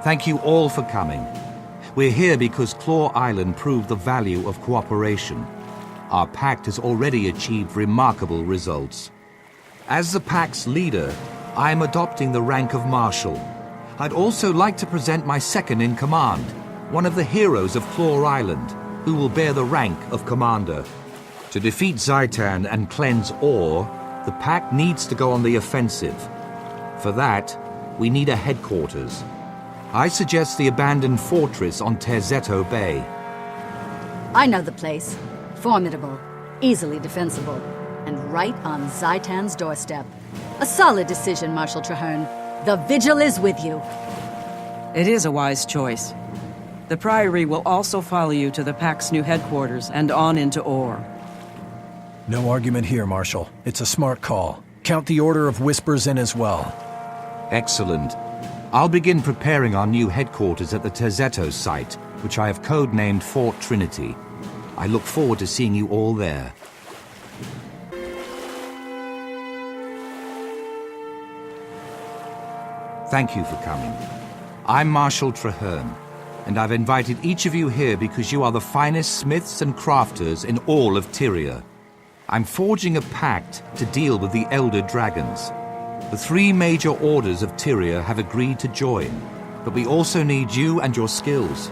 Thank you all for coming. We're here because Claw Island proved the value of cooperation. Our pact has already achieved remarkable results. As the pact's leader, I am adopting the rank of Marshal. I'd also like to present my second in command, one of the heroes of Claw Island, who will bear the rank of Commander. To defeat Zaitan and cleanse Ore, the pact needs to go on the offensive. For that, we need a headquarters. I suggest the abandoned fortress on Terzetto Bay. I know the place. Formidable, easily defensible, and right on Zaitan's doorstep. A solid decision, Marshal Traherne. The Vigil is with you. It is a wise choice. The Priory will also follow you to the Pact's new headquarters and on into Ore. No argument here, Marshal. It's a smart call. Count the Order of Whispers in as well. Excellent. I'll begin preparing our new headquarters at the Terzetto site, which I have codenamed Fort Trinity. I look forward to seeing you all there. Thank you for coming. I'm Marshal Traherne, and I've invited each of you here because you are the finest smiths and crafters in all of Tyria. I'm forging a pact to deal with the Elder Dragons. The three major orders of Tyria have agreed to join, but we also need you and your skills.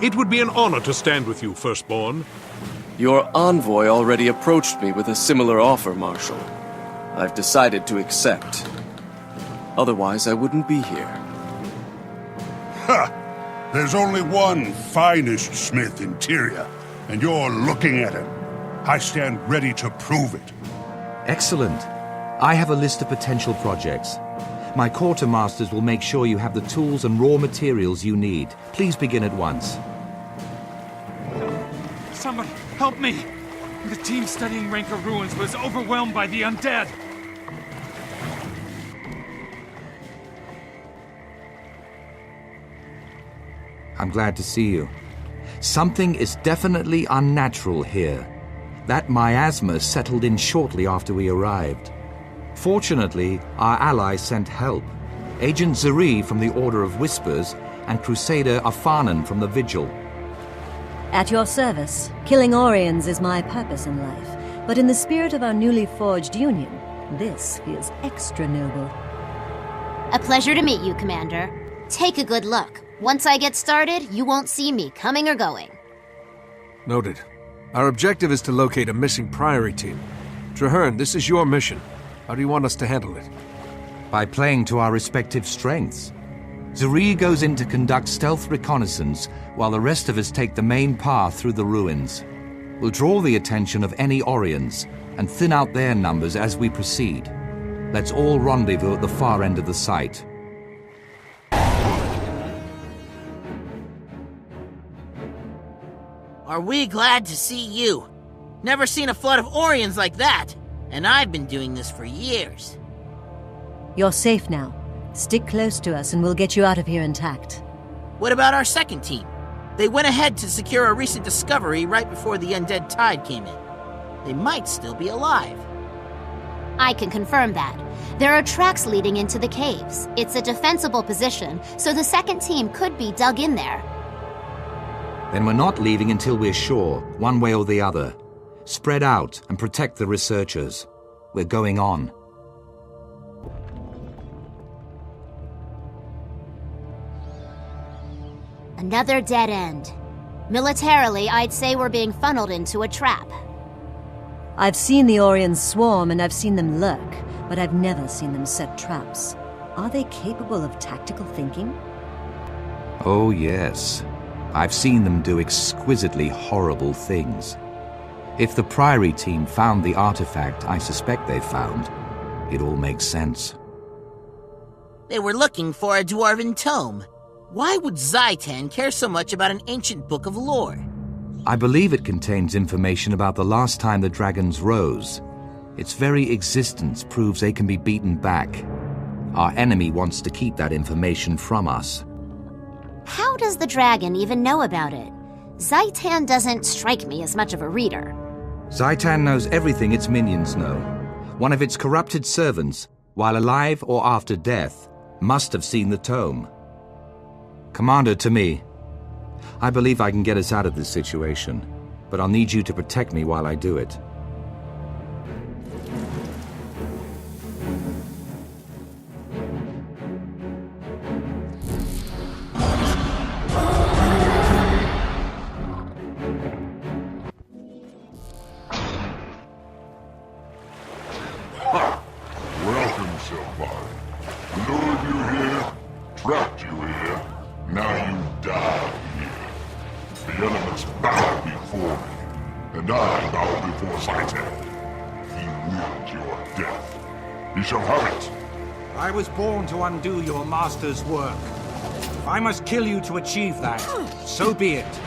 It would be an honor to stand with you, Firstborn. Your envoy already approached me with a similar offer, Marshal. I've decided to accept. Otherwise, I wouldn't be here. Ha! There's only one finest smith in Tyria, and you're looking at him. I stand ready to prove it. Excellent. I have a list of potential projects. My quartermasters will make sure you have the tools and raw materials you need. Please begin at once. Somebody, help me! The team studying Rancor ruins was overwhelmed by the undead. I'm glad to see you. Something is definitely unnatural here. That miasma settled in shortly after we arrived. Fortunately, our ally sent help. Agent Zuri from the Order of Whispers and Crusader Afanan from the Vigil. At your service. Killing Orions is my purpose in life. But in the spirit of our newly forged union, this feels extra noble. A pleasure to meet you, Commander. Take a good look. Once I get started, you won't see me coming or going. Noted. Our objective is to locate a missing Priory team. Traherne, this is your mission. How do you want us to handle it? By playing to our respective strengths. Zuri goes in to conduct stealth reconnaissance, while the rest of us take the main path through the ruins. We'll draw the attention of any Orions, and thin out their numbers as we proceed. Let's all rendezvous at the far end of the site. Are we glad to see you? Never seen a flood of Orions like that, and I've been doing this for years. You're safe now. Stick close to us and we'll get you out of here intact. What about our second team? They went ahead to secure a recent discovery right before the undead tide came in. They might still be alive. I can confirm that. There are tracks leading into the caves. It's a defensible position, so the second team could be dug in there. Then we're not leaving until we're sure, one way or the other. Spread out and protect the researchers. We're going on. Another dead end. Militarily, I'd say we're being funneled into a trap. I've seen the Orions swarm and I've seen them lurk, but I've never seen them set traps. Are they capable of tactical thinking? Oh yes. I've seen them do exquisitely horrible things. If the Priory team found the artifact I suspect they found, it all makes sense. They were looking for a dwarven tome. Why would Zaitan care so much about an ancient book of lore? I believe it contains information about the last time the dragons rose. Its very existence proves they can be beaten back. Our enemy wants to keep that information from us. How does the dragon even know about it? Zaitan doesn't strike me as much of a reader. Zaitan knows everything its minions know. One of its corrupted servants, while alive or after death, must have seen the tome. Commander, to me. I believe I can get us out of this situation, but I'll need you to protect me while I do it. Welcome, somebody. Lured you here, trapped you here, now you die here. The elements bow before me, and I bow before Zaitan. He willed your death. He shall have it. I was born to undo your master's work. If I must kill you to achieve that, so be it.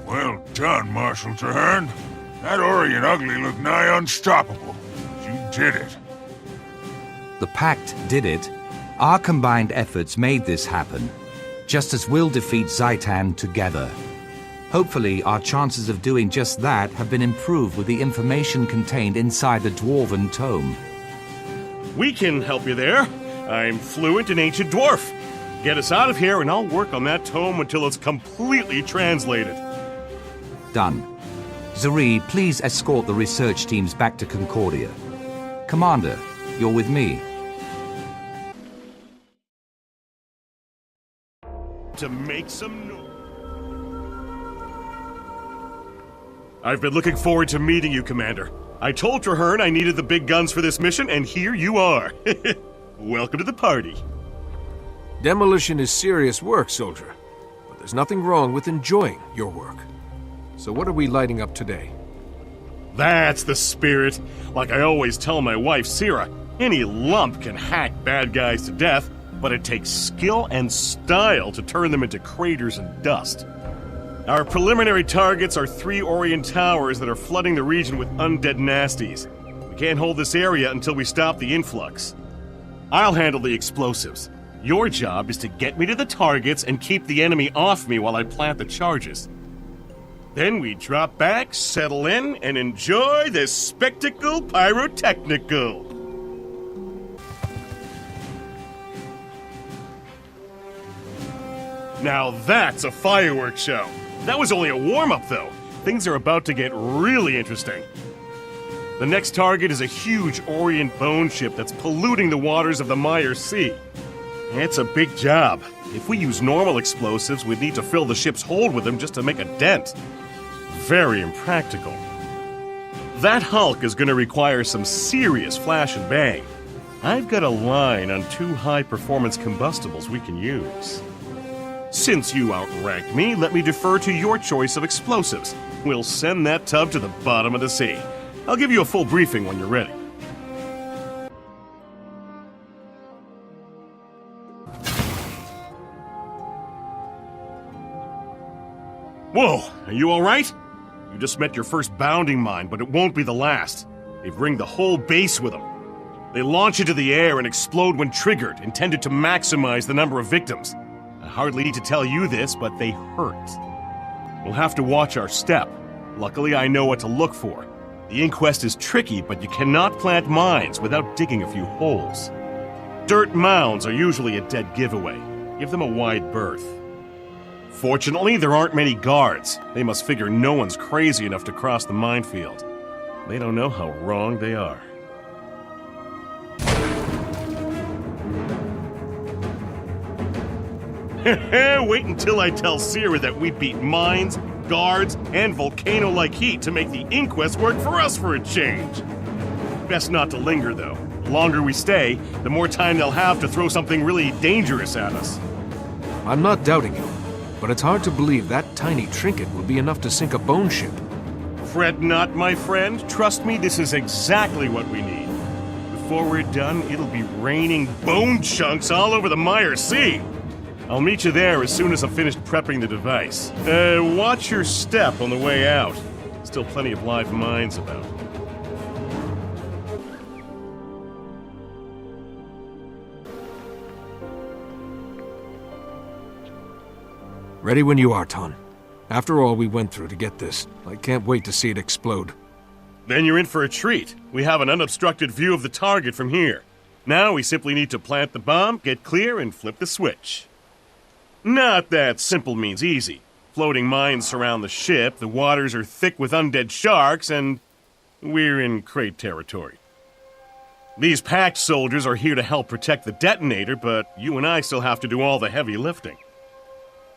Well done, Marshal Traherne. That Orient ugly looked nigh unstoppable. You did it. The Pact did it. Our combined efforts made this happen, just as we'll defeat Zaitan together. Hopefully, our chances of doing just that have been improved with the information contained inside the Dwarven Tome. We can help you there. I'm fluent in Ancient Dwarf. Get us out of here and I'll work on that tome until it's completely translated. Done. Zuri, please escort the research teams back to Concordia. Commander, you're with me. To make some noise. I've been looking forward to meeting you, Commander. I told Traherne I needed the big guns for this mission, and here you are. Welcome to the party. Demolition is serious work, soldier. But there's nothing wrong with enjoying your work. So what are we lighting up today? That's the spirit. Like I always tell my wife, Sira, any lump can hack bad guys to death, but it takes skill and style to turn them into craters and dust. Our preliminary targets are 3 Orient towers that are flooding the region with undead nasties. We can't hold this area until we stop the influx. I'll handle the explosives. Your job is to get me to the targets and keep the enemy off me while I plant the charges. Then we drop back, settle in, and enjoy this spectacle pyrotechnical. Now that's a fireworks show. That was only a warm-up, though. Things are about to get really interesting. The next target is a huge Orient bone ship that's polluting the waters of the Mire Sea. It's a big job. If we use normal explosives, we'd need to fill the ship's hold with them just to make a dent. Very impractical. That hulk is going to require some serious flash and bang. I've got a line on 2 high-performance combustibles we can use. Since you outranked me, let me defer to your choice of explosives. We'll send that tub to the bottom of the sea. I'll give you a full briefing when you're ready. Whoa, are you all right? You just met your first bounding mine, but it won't be the last. They bring the whole base with them. They launch into the air and explode when triggered, intended to maximize the number of victims. I hardly need to tell you this, but they hurt. We'll have to watch our step. Luckily, I know what to look for. The inquest is tricky, but you cannot plant mines without digging a few holes. Dirt mounds are usually a dead giveaway. Give them a wide berth. Fortunately, there aren't many guards. They must figure no one's crazy enough to cross the minefield. They don't know how wrong they are. Wait until I tell Sira that we beat mines, guards, and volcano-like heat to make the inquest work for us for a change. Best not to linger, though. The longer we stay, the more time they'll have to throw something really dangerous at us. I'm not doubting you, but it's hard to believe that tiny trinket will be enough to sink a bone ship. Fret not, my friend. Trust me, this is exactly what we need. Before we're done, it'll be raining bone chunks all over the Mire Sea. I'll meet you there as soon as I've finished prepping the device. Watch your step on the way out. Still plenty of live mines about. Ready when you are, Ton. After all we went through to get this, I can't wait to see it explode. Then you're in for a treat. We have an unobstructed view of the target from here. Now we simply need to plant the bomb, get clear, and flip the switch. Not that simple means easy. Floating mines surround the ship, the waters are thick with undead sharks, and we're in Crate territory. These Pact soldiers are here to help protect the detonator, but you and I still have to do all the heavy lifting.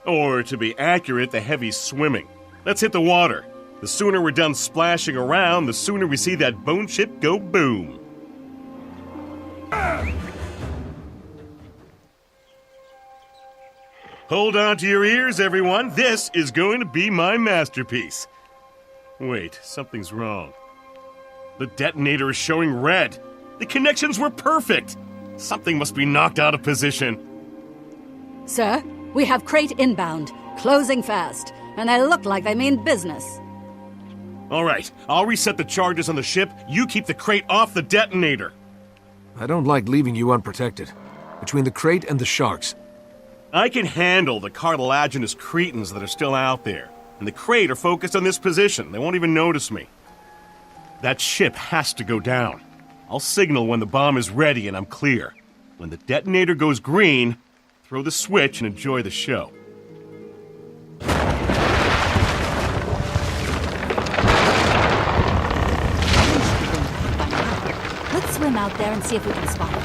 Or, to be accurate, the heavy swimming. Let's hit the water. The sooner we're done splashing around, the sooner we see that bone ship go boom. Hold on to your ears, everyone. This is going to be my masterpiece. Wait, something's wrong. The detonator is showing red. The connections were perfect. Something must be knocked out of position. Sir, we have Crate inbound, closing fast, and they look like they mean business. All right, I'll reset the charges on the ship. You keep the Crate off the detonator. I don't like leaving you unprotected. Between the Crate and the sharks. I can handle the cartilaginous cretins that are still out there. And the Crate are focused on this position. They won't even notice me. That ship has to go down. I'll signal when the bomb is ready and I'm clear. When the detonator goes green, throw the switch and enjoy the show. Let's swim out there and see if we can spot it.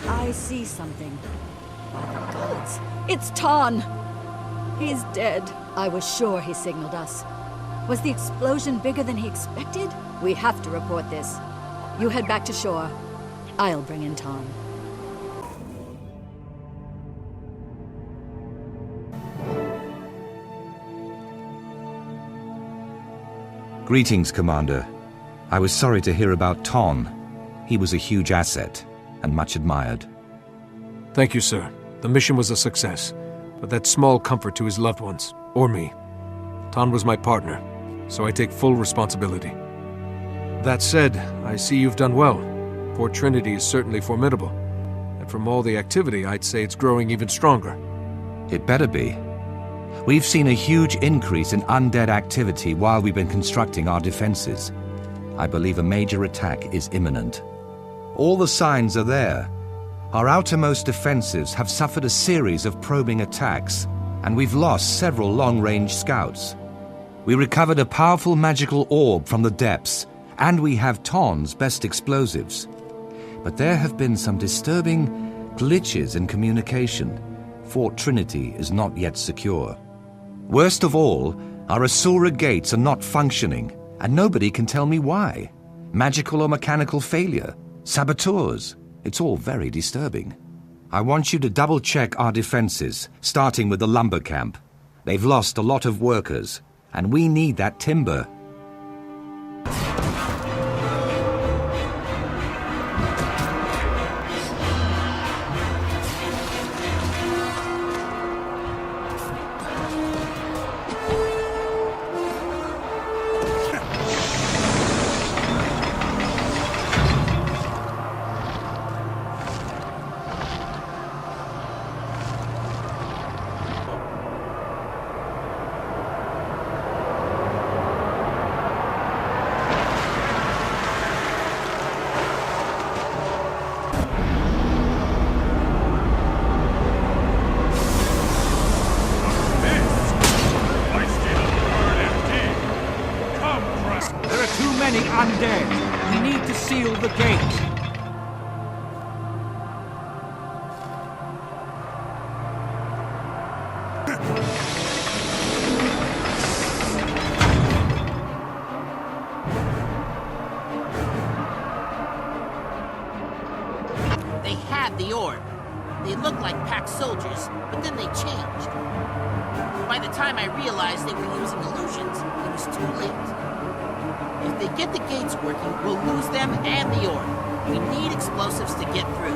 I see something. By the gods, it's Ton! He's dead. I was sure he signaled us. Was the explosion bigger than he expected? We have to report this. You head back to shore. I'll bring in Ton. Greetings, Commander. I was sorry to hear about Ton. He was a huge asset, and much admired. Thank you, sir. The mission was a success, but that's small comfort to his loved ones, or me. Ton was my partner, so I take full responsibility. That said, I see you've done well. Fort Trinity is certainly formidable, and from all the activity, I'd say it's growing even stronger. It better be. We've seen a huge increase in undead activity while we've been constructing our defenses. I believe a major attack is imminent. All the signs are there. Our outermost defenses have suffered a series of probing attacks, and we've lost several long-range scouts. We recovered a powerful magical orb from the depths, and we have Ton's best explosives. But there have been some disturbing glitches in communication. Fort Trinity is not yet secure. Worst of all, our Asura gates are not functioning, and nobody can tell me why. Magical or mechanical failure, saboteurs. It's all very disturbing. I want you to double-check our defenses, starting with the lumber camp. They've lost a lot of workers, and we need that timber. Undead. We need to seal the gate. They had the orb. They looked like Pact soldiers, but then they changed. By the time I realized they were using illusions, it was too late. If they get the gates working, we'll lose them and the orb. We need explosives to get through.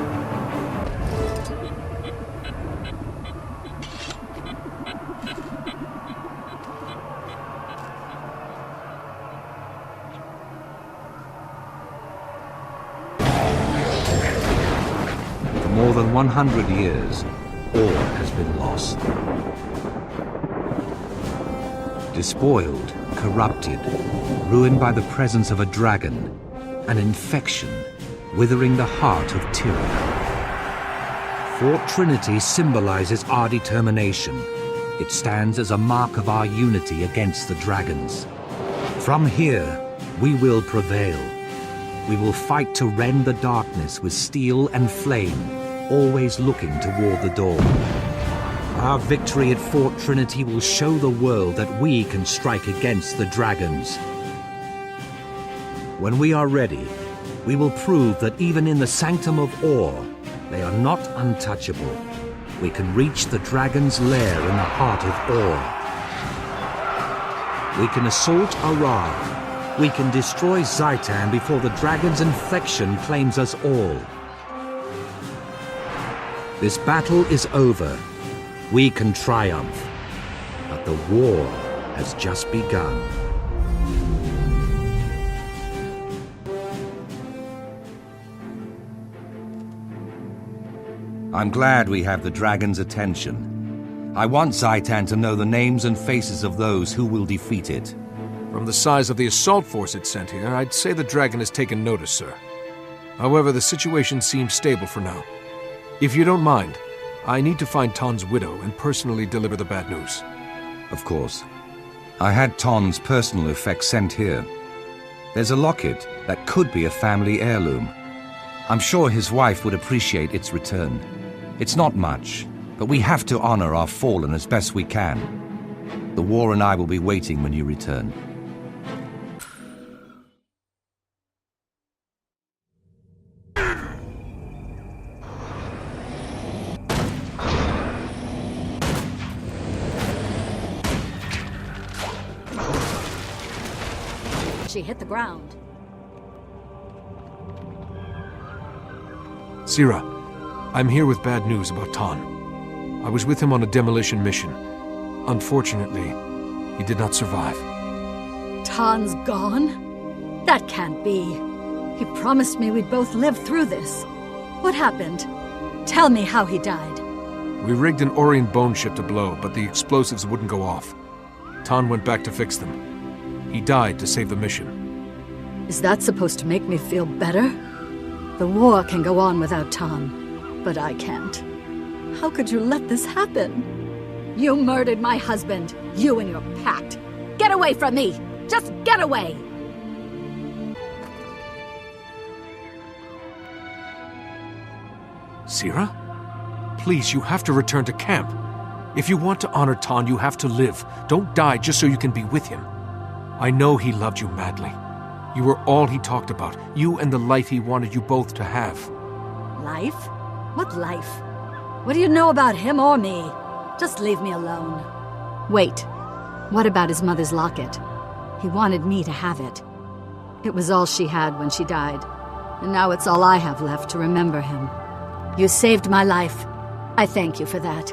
more than 100 years, all has been lost. Despoiled, corrupted, ruined by the presence of a dragon, an infection, withering the heart of Tyria. Fort Trinity symbolizes our determination. It stands as a mark of our unity against the dragons. From here, we will prevail. We will fight to rend the darkness with steel and flame, always looking toward the dawn. Our victory at Fort Trinity will show the world that we can strike against the dragons. When we are ready, we will prove that even in the Sanctum of Ore, they are not untouchable. We can reach the dragon's lair in the heart of Ore. We can assault Arad. We can destroy Zaitan before the dragon's infection claims us all. This battle is over. We can triumph. But the war has just begun. I'm glad we have the dragon's attention. I want Zaitan to know the names and faces of those who will defeat it. From the size of the assault force it sent here, I'd say the dragon has taken notice, sir. However, the situation seems stable for now. If you don't mind, I need to find Ton's widow and personally deliver the bad news. Of course. I had Ton's personal effects sent here. There's a locket that could be a family heirloom. I'm sure his wife would appreciate its return. It's not much, but we have to honor our fallen as best we can. The war and I will be waiting when you return. She hit the ground. Sira, I'm here with bad news about Ton. I was with him on a demolition mission. Unfortunately, he did not survive. Ton's gone? That can't be. He promised me we'd both live through this. What happened? Tell me how he died. We rigged an Orient bone ship to blow, but the explosives wouldn't go off. Ton went back to fix them. He died to save the mission. Is that supposed to make me feel better? The war can go on without Ton, but I can't. How could you let this happen? You murdered my husband, you and your pact. Get away from me! Just get away! Sira? Please, you have to return to camp. If you want to honor Ton, you have to live. Don't die just so you can be with him. I know he loved you madly. You were all he talked about, you and the life he wanted you both to have. Life? What life? What do you know about him or me? Just leave me alone. Wait, what about his mother's locket? He wanted me to have it. It was all she had when she died, and now it's all I have left to remember him. You saved my life. I thank you for that.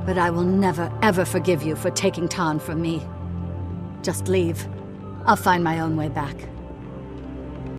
But I will never, ever forgive you for taking Ton from me. Just leave. I'll find my own way back.